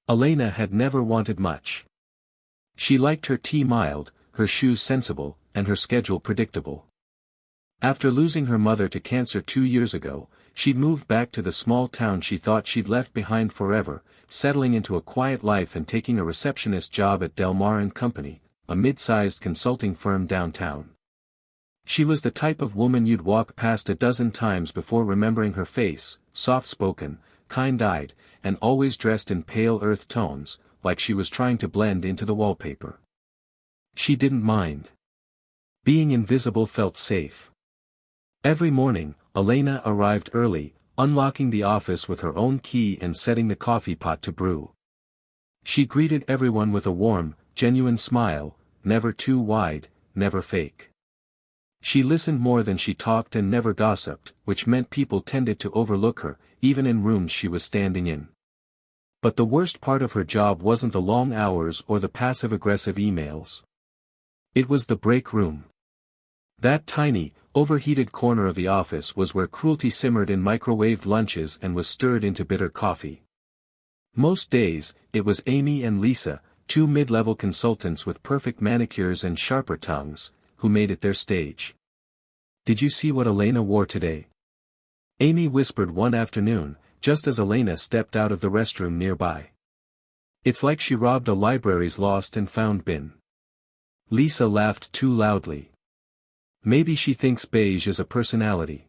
Elena had never wanted much. She liked her tea mild, her shoes sensible, and her schedule predictable. After losing her mother to cancer 2 years ago, she'd moved back to the small town she thought she'd left behind forever, settling into a quiet life and taking a receptionist job at Del Mar & Company, a mid-sized consulting firm downtown. She was the type of woman you'd walk past a dozen times before remembering her face, soft-spoken, kind-eyed, and always dressed in pale earth tones, like she was trying to blend into the wallpaper. She didn't mind. Being invisible felt safe. Every morning, Elena arrived early, unlocking the office with her own key and setting the coffee pot to brew. She greeted everyone with a warm, genuine smile, never too wide, never fake. She listened more than she talked and never gossiped, which meant people tended to overlook her, even in rooms she was standing in. But the worst part of her job wasn't the long hours or the passive-aggressive emails. It was the break room. That tiny, overheated corner of the office was where cruelty simmered in microwaved lunches and was stirred into bitter coffee. Most days, it was Amy and Lisa, two mid-level consultants with perfect manicures and sharper tongues, who made it their stage. "Did you see what Elena wore today?" Amy whispered one afternoon, just as Elena stepped out of the restroom nearby. "It's like she robbed a library's lost and found bin." Lisa laughed too loudly. "Maybe she thinks beige is a personality."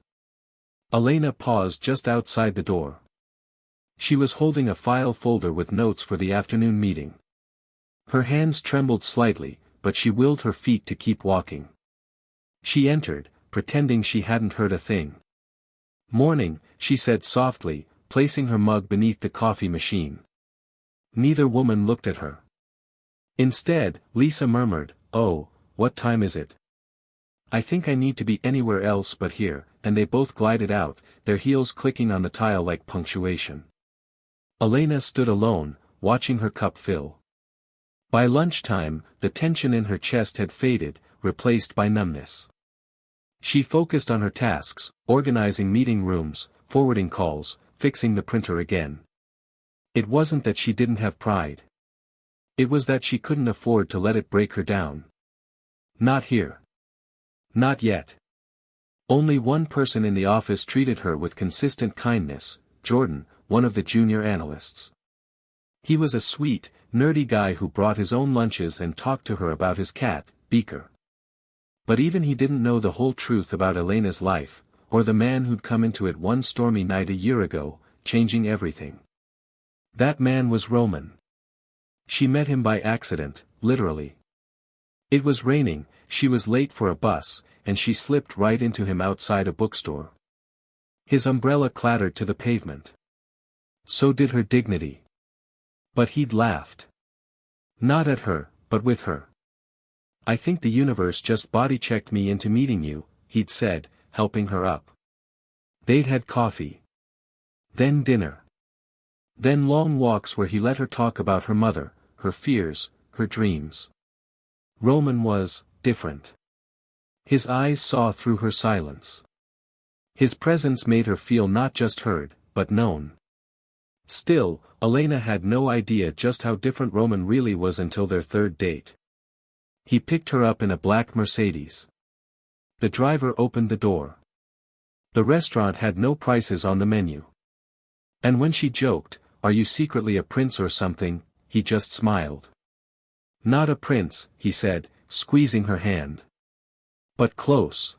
Elena paused just outside the door. She was holding a file folder with notes for the afternoon meeting. Her hands trembled slightly, but she willed her feet to keep walking. She entered, pretending she hadn't heard a thing. "Morning," she said softly, placing her mug beneath the coffee machine. Neither woman looked at her. Instead, Lisa murmured, "Oh, what time is it? I think I need to be anywhere else but here," and they both glided out, their heels clicking on the tile like punctuation. Elena stood alone, watching her cup fill. By lunchtime, the tension in her chest had faded, replaced by numbness. She focused on her tasks, organizing meeting rooms, forwarding calls, fixing the printer again. It wasn't that she didn't have pride. It was that she couldn't afford to let it break her down. Not here. Not yet. Only one person in the office treated her with consistent kindness, Jordan, one of the junior analysts. He was a sweet, nerdy guy who brought his own lunches and talked to her about his cat, Beaker. But even he didn't know the whole truth about Elena's life, or the man who'd come into it one stormy night a year ago, changing everything. That man was Roman. She met him by accident, literally. It was raining, she was late for a bus, and she slipped right into him outside a bookstore. His umbrella clattered to the pavement. So did her dignity. But he'd laughed. Not at her, but with her. "I think the universe just body-checked me into meeting you," he'd said, helping her up. They'd had coffee. Then dinner. Then long walks where he let her talk about her mother, her fears, her dreams. Roman was different. His eyes saw through her silence. His presence made her feel not just heard, but known. Still, Elena had no idea just how different Roman really was until their third date. He picked her up in a black Mercedes. The driver opened the door. The restaurant had no prices on the menu. And when she joked, "Are you secretly a prince or something?" he just smiled. "Not a prince," he said, squeezing her hand. "But close."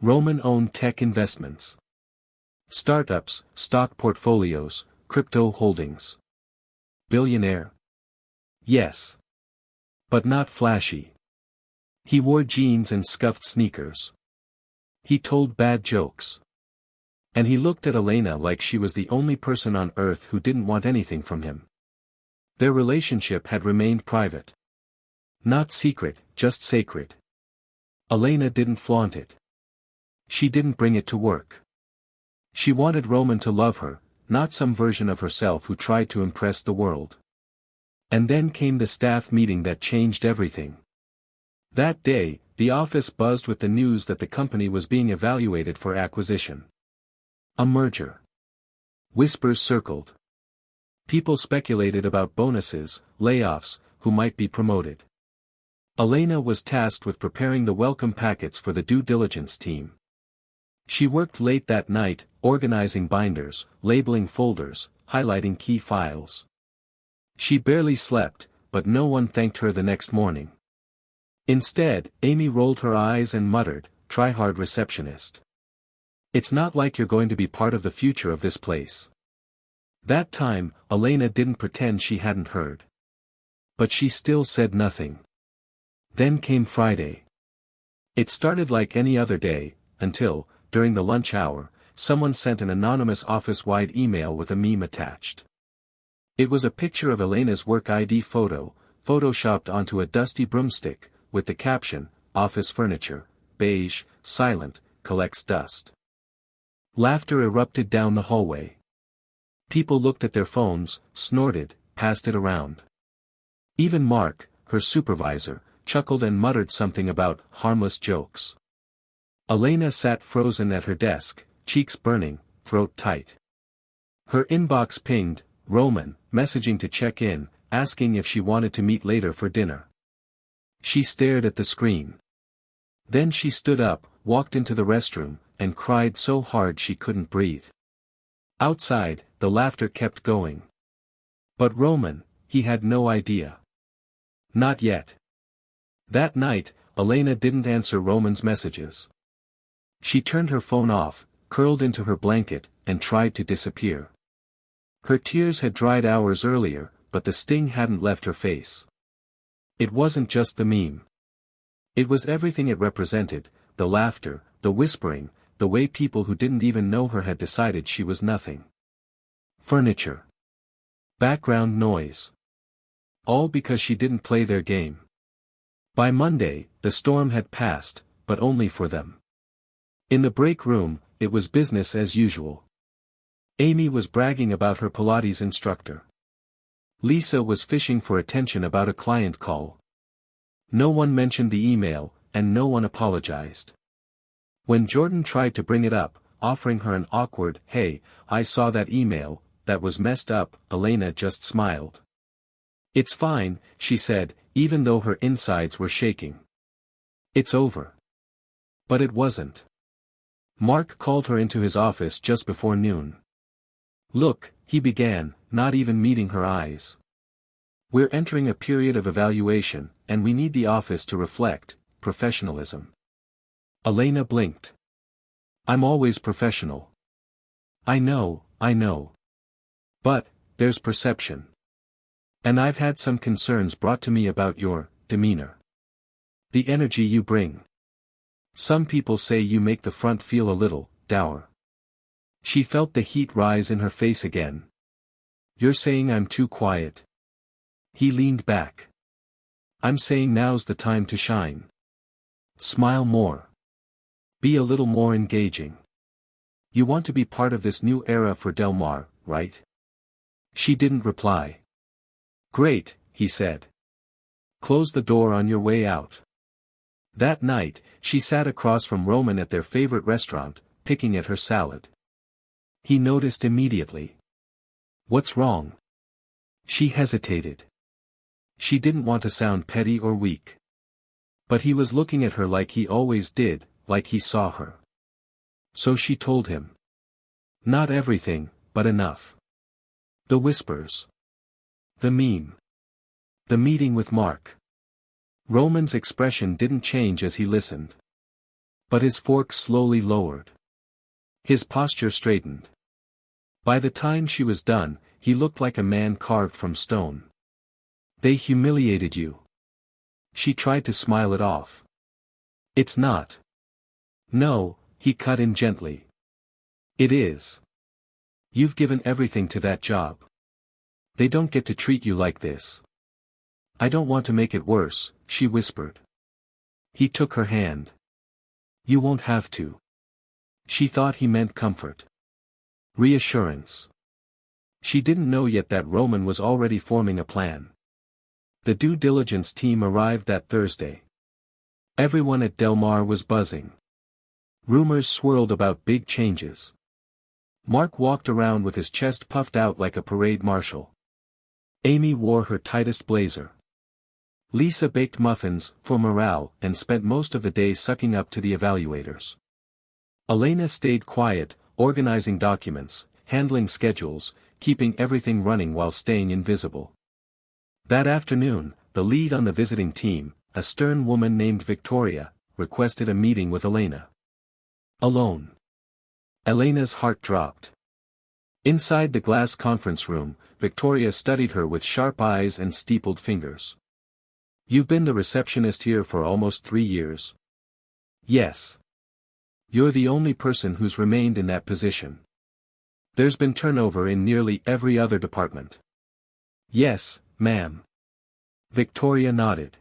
Roman owned tech investments. Startups, stock portfolios, crypto holdings. Billionaire? Yes. But not flashy. He wore jeans and scuffed sneakers. He told bad jokes. And he looked at Elena like she was the only person on earth who didn't want anything from him. Their relationship had remained private. Not secret, just sacred. Elena didn't flaunt it. She didn't bring it to work. She wanted Roman to love her, not some version of herself who tried to impress the world. And then came the staff meeting that changed everything. That day, the office buzzed with the news that the company was being evaluated for acquisition. A merger. Whispers circled. People speculated about bonuses, layoffs, who might be promoted. Elena was tasked with preparing the welcome packets for the due diligence team. She worked late that night, organizing binders, labeling folders, highlighting key files. She barely slept, but no one thanked her the next morning. Instead, Amy rolled her eyes and muttered, "Try hard, receptionist. It's not like you're going to be part of the future of this place." That time, Elena didn't pretend she hadn't heard. But she still said nothing. Then came Friday. It started like any other day, until, during the lunch hour, someone sent an anonymous office-wide email with a meme attached. It was a picture of Elena's work ID photo, photoshopped onto a dusty broomstick, with the caption, "Office furniture, beige, silent, collects dust." Laughter erupted down the hallway. People looked at their phones, snorted, passed it around. Even Mark, her supervisor, chuckled and muttered something about harmless jokes. Elena sat frozen at her desk, cheeks burning, throat tight. Her inbox pinged, Roman, messaging to check in, asking if she wanted to meet later for dinner. She stared at the screen. Then she stood up, walked into the restroom, and cried so hard she couldn't breathe. Outside, the laughter kept going. But Roman, he had no idea. Not yet. That night, Elena didn't answer Roman's messages. She turned her phone off, curled into her blanket, and tried to disappear. Her tears had dried hours earlier, but the sting hadn't left her face. It wasn't just the meme. It was everything it represented, the laughter, the whispering, the way people who didn't even know her had decided she was nothing. Furniture. Background noise. All because she didn't play their game. By Monday, the storm had passed, but only for them. In the break room, it was business as usual. Amy was bragging about her Pilates instructor. Lisa was fishing for attention about a client call. No one mentioned the email, and no one apologized. When Jordan tried to bring it up, offering her an awkward, "Hey, I saw that email, that was messed up," Elena just smiled. "It's fine," she said, even though her insides were shaking. "It's over." But it wasn't. Mark called her into his office just before noon. "Look," he began, not even meeting her eyes. "We're entering a period of evaluation, and we need the office to reflect professionalism." Elena blinked. "I'm always professional." I know. But, there's perception. And I've had some concerns brought to me about your demeanor. The energy you bring. Some people say you make the front feel a little dour." She felt the heat rise in her face again. "You're saying I'm too quiet?" He leaned back. "I'm saying now's the time to shine. Smile more. Be a little more engaging. You want to be part of this new era for Del Mar, right?" She didn't reply. "Great," he said. "Close the door on your way out." That night, she sat across from Roman at their favorite restaurant, picking at her salad. He noticed immediately. "What's wrong?" She hesitated. She didn't want to sound petty or weak. But he was looking at her like he always did, like he saw her. So she told him. Not everything, but enough. The whispers. The meme. The meeting with Mark. Roman's expression didn't change as he listened. But his fork slowly lowered. His posture straightened. By the time she was done, he looked like a man carved from stone. "They humiliated you." She tried to smile it off. "It's not." "No," he cut in gently. "It is. You've given everything to that job. They don't get to treat you like this." "I don't want to make it worse," she whispered. He took her hand. "You won't have to." She thought he meant comfort. Reassurance. She didn't know yet that Roman was already forming a plan. The due diligence team arrived that Thursday. Everyone at Del Mar was buzzing. Rumors swirled about big changes. Mark walked around with his chest puffed out like a parade marshal. Amy wore her tightest blazer. Lisa baked muffins, for morale, and spent most of the day sucking up to the evaluators. Elena stayed quiet, organizing documents, handling schedules, keeping everything running while staying invisible. That afternoon, the lead on the visiting team, a stern woman named Victoria, requested a meeting with Elena. Alone. Elena's heart dropped. Inside the glass conference room, Victoria studied her with sharp eyes and steepled fingers. "You've been the receptionist here for almost 3 years." "Yes. You're the only person who's remained in that position. There's been turnover in nearly every other department." "Yes, ma'am." Victoria nodded.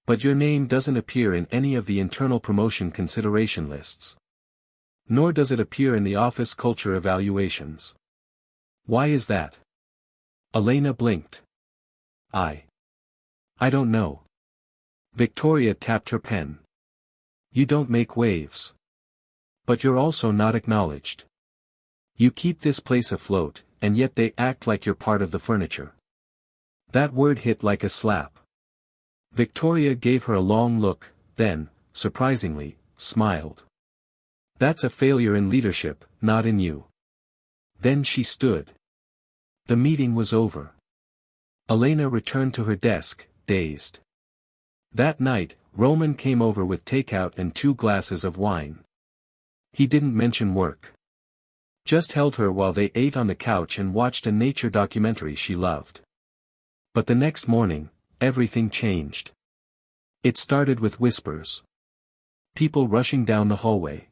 "But your name doesn't appear in any of the internal promotion consideration lists. Nor does it appear in the office culture evaluations. Why is that?" Elena blinked. I don't know." Victoria tapped her pen. "You don't make waves. But you're also not acknowledged. You keep this place afloat, and yet they act like you're part of the furniture." That word hit like a slap. Victoria gave her a long look, then, surprisingly, smiled. "That's a failure in leadership, not in you." Then she stood. The meeting was over. Elena returned to her desk, dazed. That night, Roman came over with takeout and 2 glasses of wine. He didn't mention work. Just held her while they ate on the couch and watched a nature documentary she loved. But the next morning, everything changed. It started with whispers. People rushing down the hallway.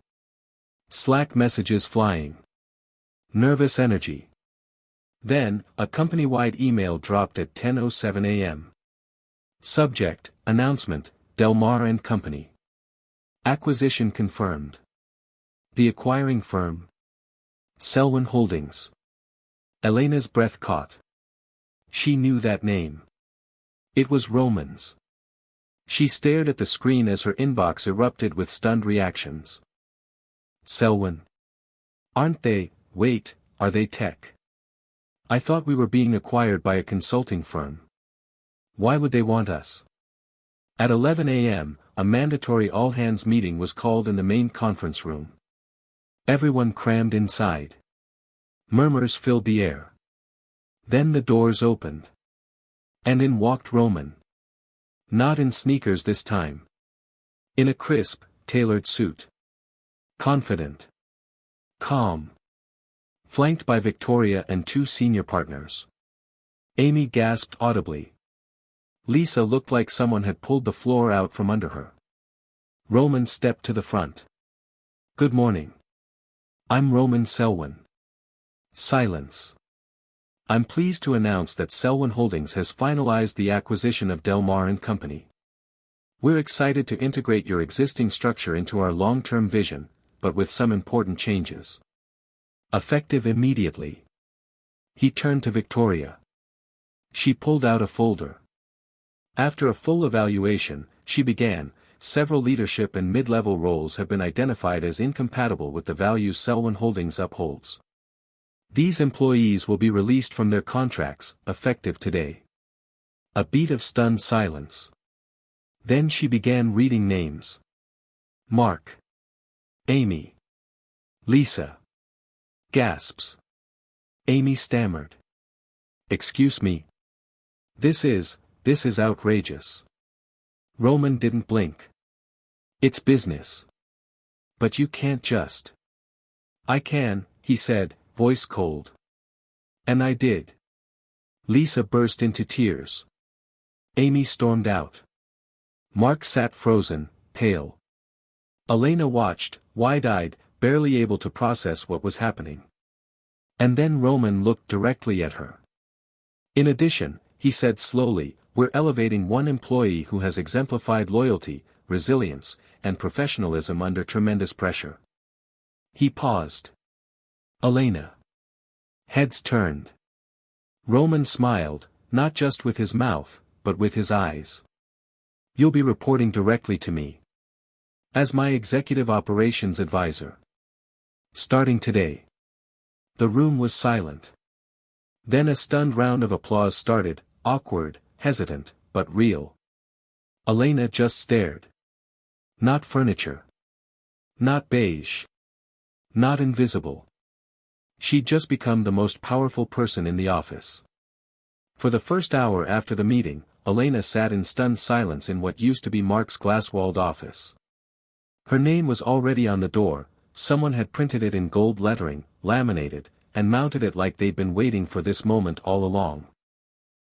Slack messages flying. Nervous energy. Then, a company-wide email dropped at 10:07 a.m. Subject, announcement, Del Mar and Company. Acquisition confirmed. The acquiring firm? Selwyn Holdings. Elena's breath caught. She knew that name. It was Roman's. She stared at the screen as her inbox erupted with stunned reactions. Selwyn. Aren't they, wait, are they tech? I thought we were being acquired by a consulting firm. Why would they want us? At 11 a.m., a mandatory all-hands meeting was called in the main conference room. Everyone crammed inside. Murmurs filled the air. Then the doors opened. And in walked Roman. Not in sneakers this time. In a crisp, tailored suit. Confident. Calm. Flanked by Victoria and 2 senior partners. Amy gasped audibly. Lisa looked like someone had pulled the floor out from under her. Roman stepped to the front. "Good morning. I'm Roman Selwyn." Silence. "I'm pleased to announce that Selwyn Holdings has finalized the acquisition of Del Mar and Company. We're excited to integrate your existing structure into our long-term vision, but with some important changes. Effective immediately." He turned to Victoria. She pulled out a folder. After a full evaluation, she began, "Several leadership and mid-level roles have been identified as incompatible with the values Selwyn Holdings upholds. These employees will be released from their contracts, effective today." A beat of stunned silence. Then she began reading names. Mark. Amy. Lisa. Gasps. Amy stammered. "Excuse me. This is outrageous." Roman didn't blink. "It's business. But you can't just." "I can," he said, voice cold. "And I did." Lisa burst into tears. Amy stormed out. Mark sat frozen, pale. Elena watched, wide-eyed, barely able to process what was happening. And then Roman looked directly at her. "In addition," he said slowly, "we're elevating one employee who has exemplified loyalty, resilience, and professionalism under tremendous pressure." He paused. Elena. Heads turned. Roman smiled, not just with his mouth, but with his eyes. "You'll be reporting directly to me. As my executive operations advisor. Starting today." The room was silent. Then a stunned round of applause started, awkward, hesitant, but real. Elena just stared. Not furniture. Not beige. Not invisible. She'd just become the most powerful person in the office. For the first hour after the meeting, Elena sat in stunned silence in what used to be Mark's glass-walled office. Her name was already on the door, someone had printed it in gold lettering, laminated, and mounted it like they'd been waiting for this moment all along.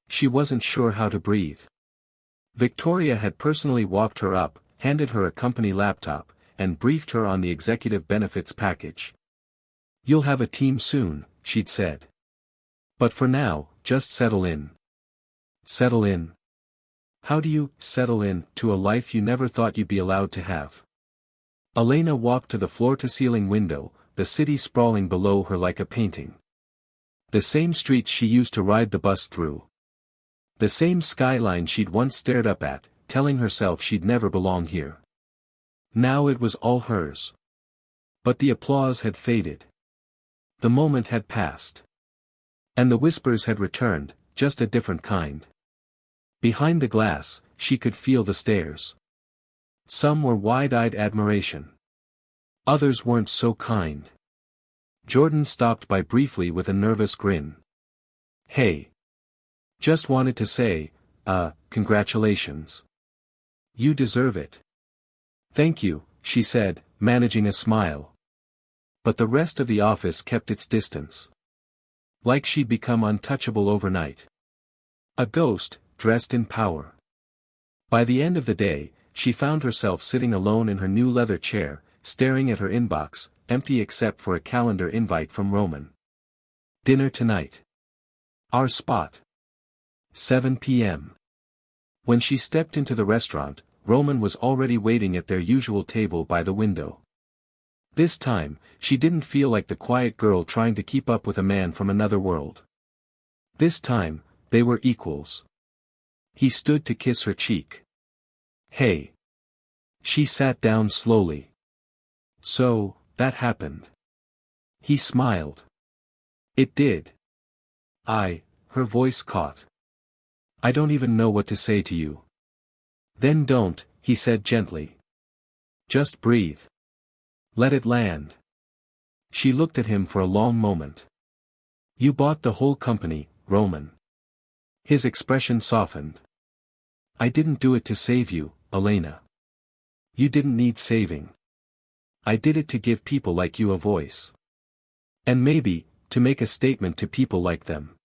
She wasn't sure how to breathe. Victoria had personally walked her up, handed her a company laptop, and briefed her on the executive benefits package. "You'll have a team soon," she'd said. "But for now, just settle in." Settle in? How do you settle in to a life you never thought you'd be allowed to have? Elena walked to the floor-to-ceiling window, the city sprawling below her like a painting. The same streets she used to ride the bus through. The same skyline she'd once stared up at, telling herself she'd never belong here. Now it was all hers. But the applause had faded. The moment had passed. And the whispers had returned, just a different kind. Behind the glass, she could feel the stares. Some were wide-eyed admiration. Others weren't so kind. Jordan stopped by briefly with a nervous grin. "Hey. Just wanted to say, congratulations. You deserve it." "Thank you," she said, managing a smile. But the rest of the office kept its distance. Like she'd become untouchable overnight. A ghost, dressed in power. By the end of the day, she found herself sitting alone in her new leather chair, staring at her inbox, empty except for a calendar invite from Roman. "Dinner tonight. Our spot. 7 p.m. When she stepped into the restaurant, Roman was already waiting at their usual table by the window. This time, she didn't feel like the quiet girl trying to keep up with a man from another world. This time, they were equals. He stood to kiss her cheek. "Hey." She sat down slowly. "So, that happened." He smiled. "It did. Her voice caught. "I don't even know what to say to you." "Then don't," he said gently. "Just breathe. Let it land." She looked at him for a long moment. "You bought the whole company, Roman." His expression softened. "I didn't do it to save you, Elena. You didn't need saving. I did it to give people like you a voice. And maybe, to make a statement to people like them."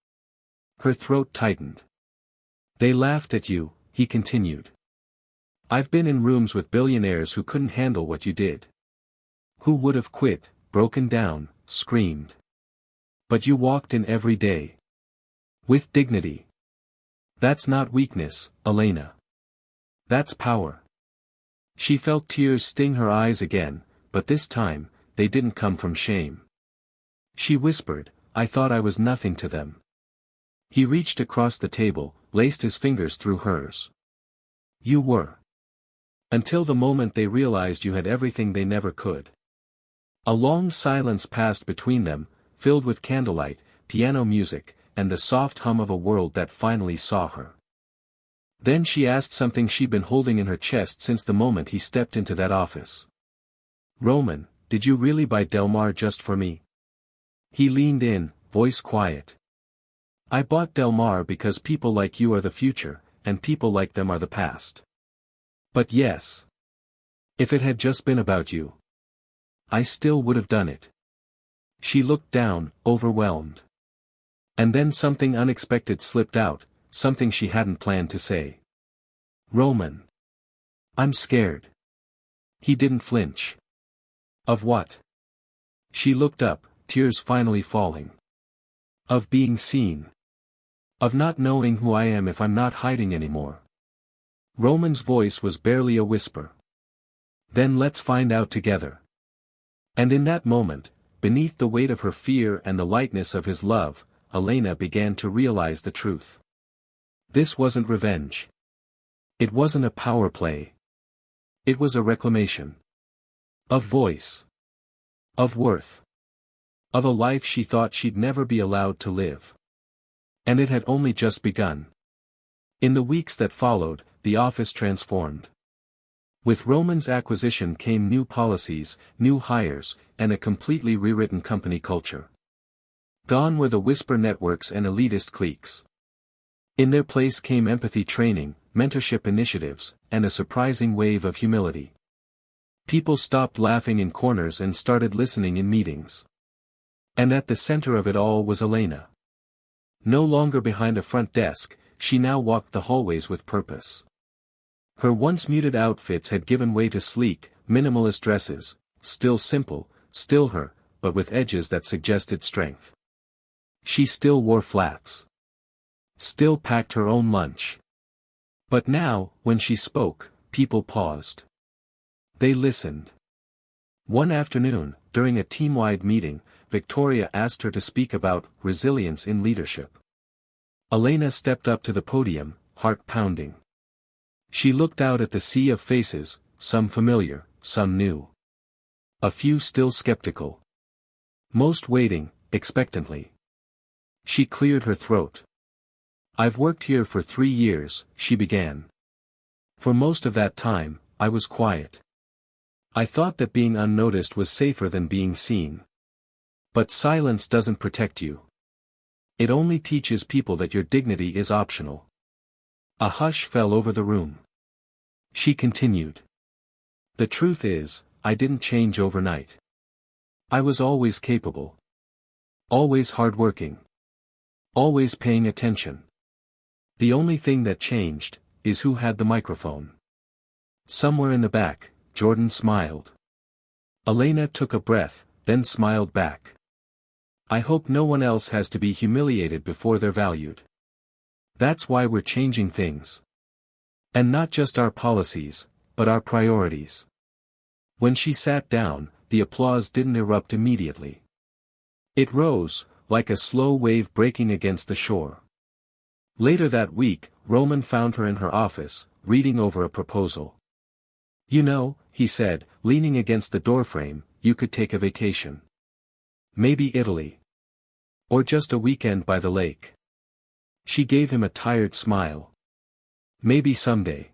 Her throat tightened. "They laughed at you," he continued. "I've been in rooms with billionaires who couldn't handle what you did. Who would have quit, broken down, screamed. But you walked in every day. With dignity. That's not weakness, Elena. That's power." She felt tears sting her eyes again, but this time, they didn't come from shame. She whispered, "I thought I was nothing to them." He reached across the table, laced his fingers through hers. "You were. Until the moment they realized you had everything they never could." A long silence passed between them, filled with candlelight, piano music, and the soft hum of a world that finally saw her. Then she asked something she'd been holding in her chest since the moment he stepped into that office. "Roman, did you really buy Del Mar just for me?" He leaned in, voice quiet. "I bought Del Mar because people like you are the future, and people like them are the past. But yes. If it had just been about you. I still would have done it." She looked down, overwhelmed. And then something unexpected slipped out, something she hadn't planned to say. "Roman. I'm scared." He didn't flinch. "Of what?" She looked up, tears finally falling. "Of being seen. Of not knowing who I am if I'm not hiding anymore." Roman's voice was barely a whisper. "Then let's find out together." And in that moment, beneath the weight of her fear and the lightness of his love, Elena began to realize the truth. This wasn't revenge. It wasn't a power play. It was a reclamation. Of voice. Of worth. Of a life she thought she'd never be allowed to live. And it had only just begun. In the weeks that followed, the office transformed. With Roman's acquisition came new policies, new hires, and a completely rewritten company culture. Gone were the whisper networks and elitist cliques. In their place came empathy training, mentorship initiatives, and a surprising wave of humility. People stopped laughing in corners and started listening in meetings. And at the center of it all was Elena. No longer behind a front desk, she now walked the hallways with purpose. Her once muted outfits had given way to sleek, minimalist dresses, still simple, still her, but with edges that suggested strength. She still wore flats. Still packed her own lunch. But now, when she spoke, people paused. They listened. One afternoon, during a team-wide meeting, Victoria asked her to speak about resilience in leadership. Elena stepped up to the podium, heart pounding. She looked out at the sea of faces, some familiar, some new. A few still skeptical. Most waiting, expectantly. She cleared her throat. "I've worked here for 3 years," she began. "For most of that time, I was quiet. I thought that being unnoticed was safer than being seen. But silence doesn't protect you. It only teaches people that your dignity is optional." A hush fell over the room. She continued. "The truth is, I didn't change overnight. I was always capable. Always hardworking. Always paying attention. The only thing that changed, is who had the microphone." Somewhere in the back, Jordan smiled. Elena took a breath, then smiled back. "I hope no one else has to be humiliated before they're valued. That's why we're changing things. And not just our policies, but our priorities." When she sat down, the applause didn't erupt immediately. It rose, like a slow wave breaking against the shore. Later that week, Roman found her in her office, reading over a proposal. "You know," he said, leaning against the doorframe, "you could take a vacation. Maybe Italy. Or just a weekend by the lake." She gave him a tired smile. "Maybe someday."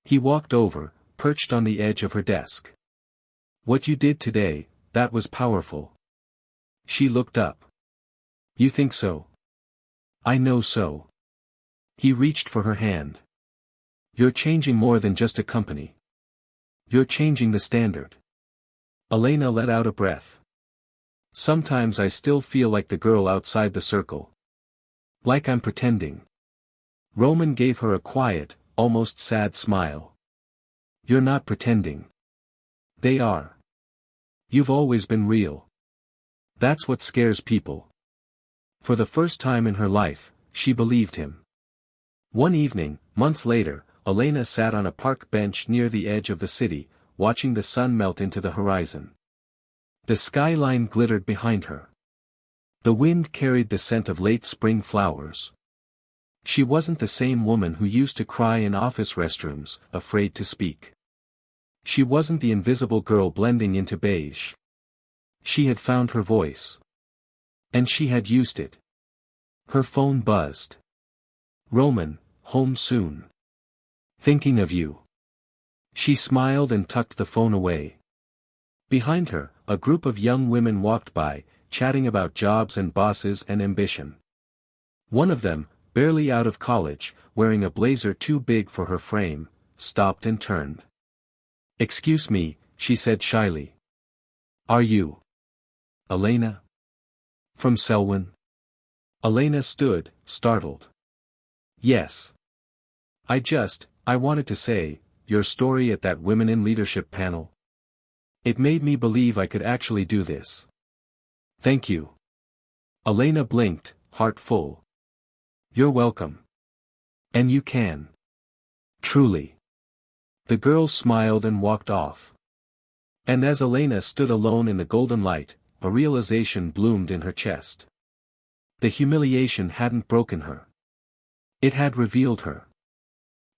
He walked over, perched on the edge of her desk. "What you did today, that was powerful." She looked up. "You think so?" "I know so." He reached for her hand. "You're changing more than just a company. You're changing the standard." Elena let out a breath. "Sometimes I still feel like the girl outside the circle. Like I'm pretending." Roman gave her a quiet, almost sad smile. "You're not pretending. They are. You've always been real. That's what scares people." For the first time in her life, she believed him. One evening, months later, Elena sat on a park bench near the edge of the city, watching the sun melt into the horizon. The skyline glittered behind her. The wind carried the scent of late spring flowers. She wasn't the same woman who used to cry in office restrooms, afraid to speak. She wasn't the invisible girl blending into beige. She had found her voice. And she had used it. Her phone buzzed. "Roman, home soon. Thinking of you." She smiled and tucked the phone away. Behind her, a group of young women walked by, chatting about jobs and bosses and ambition. One of them, barely out of college, wearing a blazer too big for her frame, stopped and turned. "Excuse me," she said shyly. "Are you Elena? From Selwyn?" Elena stood, startled. "Yes. I wanted to say, your story at that Women in Leadership panel. It made me believe I could actually do this." "Thank you." Elena blinked, heart full. "You're welcome. And you can. Truly." The girl smiled and walked off. And as Elena stood alone in the golden light, a realization bloomed in her chest. The humiliation hadn't broken her. It had revealed her.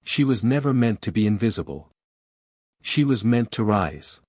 She was never meant to be invisible. She was meant to rise.